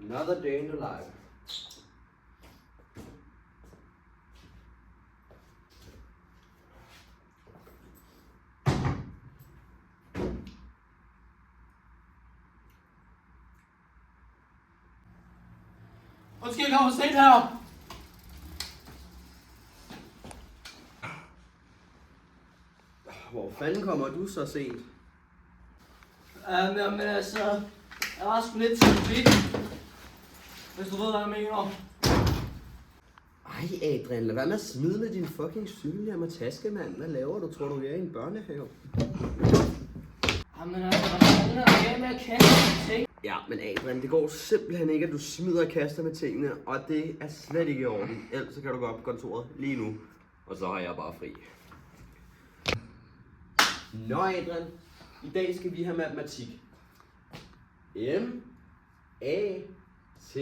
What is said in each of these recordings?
Another day in the life. Undskyld, jeg kommer for sent her. Hvor fanden kommer du så sent? Men altså, jeg var sgu lidt til hvis du ved, hvad jeg mener. Ej, Adrian, lad være med at smide med din fucking cykelhjelm og taske, mand. Hvad laver du? Tror du, vi er i en børnehave? Jamen altså, hvad fanden er der med at kaste ting? Ja, men Adrian, det går simpelthen ikke, at du smider og kaster med tingene, og det er slet ikke i orden. Ellers så kan du gå op på kontoret lige nu, og så har jeg bare fri. Nå, Adrian, i dag skal vi have matematik. M, A, T,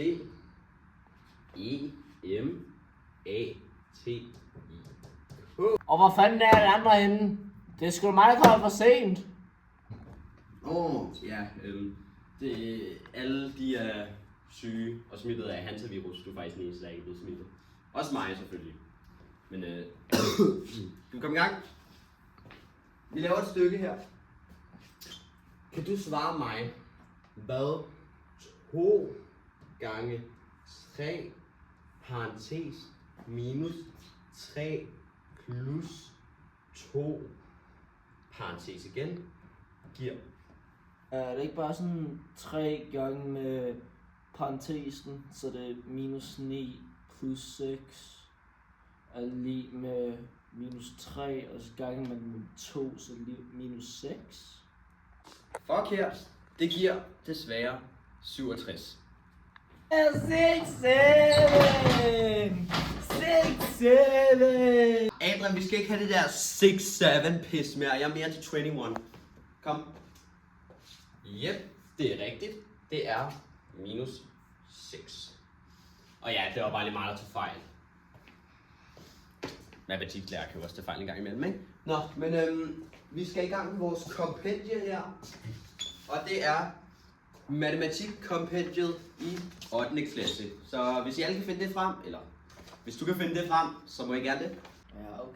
E, M, A, T, I. Og hvor fanden er det andre henne? Det er sgu mig, der kommer for sent. Ja, alle de er syge og smittet af hantavirus. Du er faktisk den eneste, der ikke er blevet smittet. Også mig selvfølgelig. Men du kom i gang. Vi laver et stykke her. Kan du svare mig, hvad 2 gange 3 parentes minus 3 plus 2 parentes igen giver? Er det ikke bare sådan 3 gange med parentesen, så det er minus 9 plus 6 er lige med minus 3, og så gange med 2, så lige minus 6? Fuck her. Det giver desværre 67. 6, 7! Adrian, vi skal ikke have det der 6-7 pis mere. Jeg er mere til 21. Kom. Yep, det er rigtigt. Det er minus 6. Og ja, det var bare lige meget at tage fejl. Matematiklærer kan jo også tage fejl en gang imellem, ikke? Nå, men vi skal i gang med vores kompendie her. Og det er matematikkompendiet i 8. klasse. Så hvis I alle kan finde det frem, eller hvis du kan finde det frem, så må I gerne det. Ja, okay.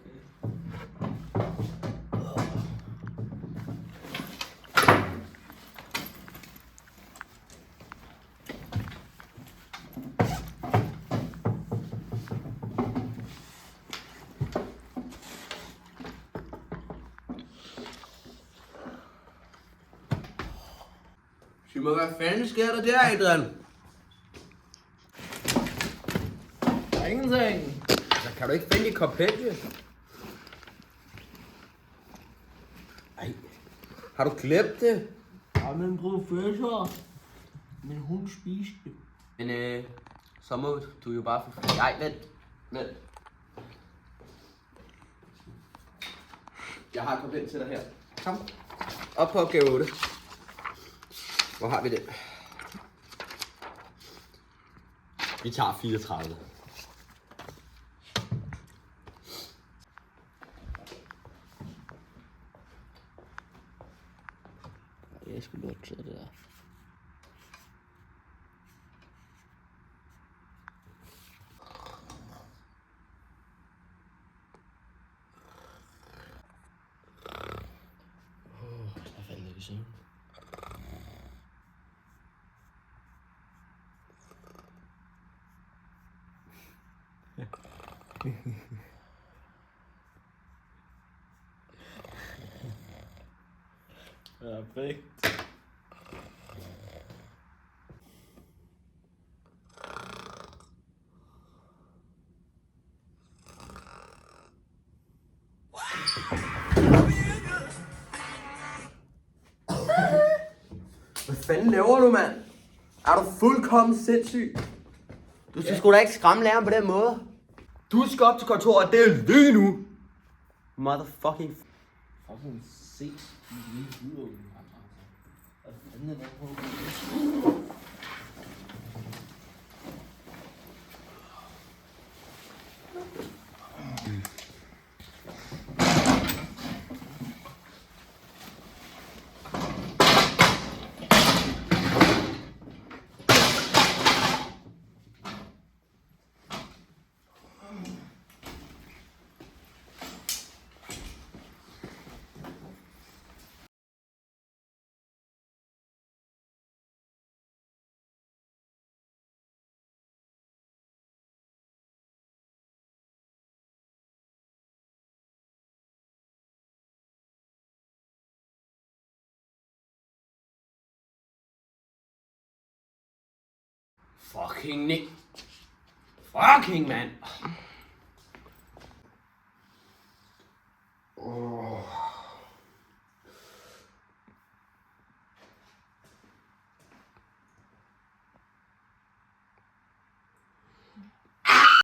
Sig mig, hvad fanden sker der der, Adrian? Der er ingenting. Så kan du ikke finde et kompendie? Ej, har du glemt det? Ja, men professor. Men hun spiste det. Men så må du jo bare få... Ej, vent. Jeg har et kompendie til dig her. Kom. Op på opgave 8. Hvor har vi det? Vi tager 34. Jeg skulle lukke til det der. Jeg faldt lidt i søvn. Perfekt. Hvad fanden laver du, mand? Er du fuldkommen sindssyg? Du skal sgu da ikke skræmme læreren på den måde. Du skal op til kontoret, og det er lige nu. Motherfucking... Fucking ses i lige ud. Hvad fanden er der på? Fucking mand.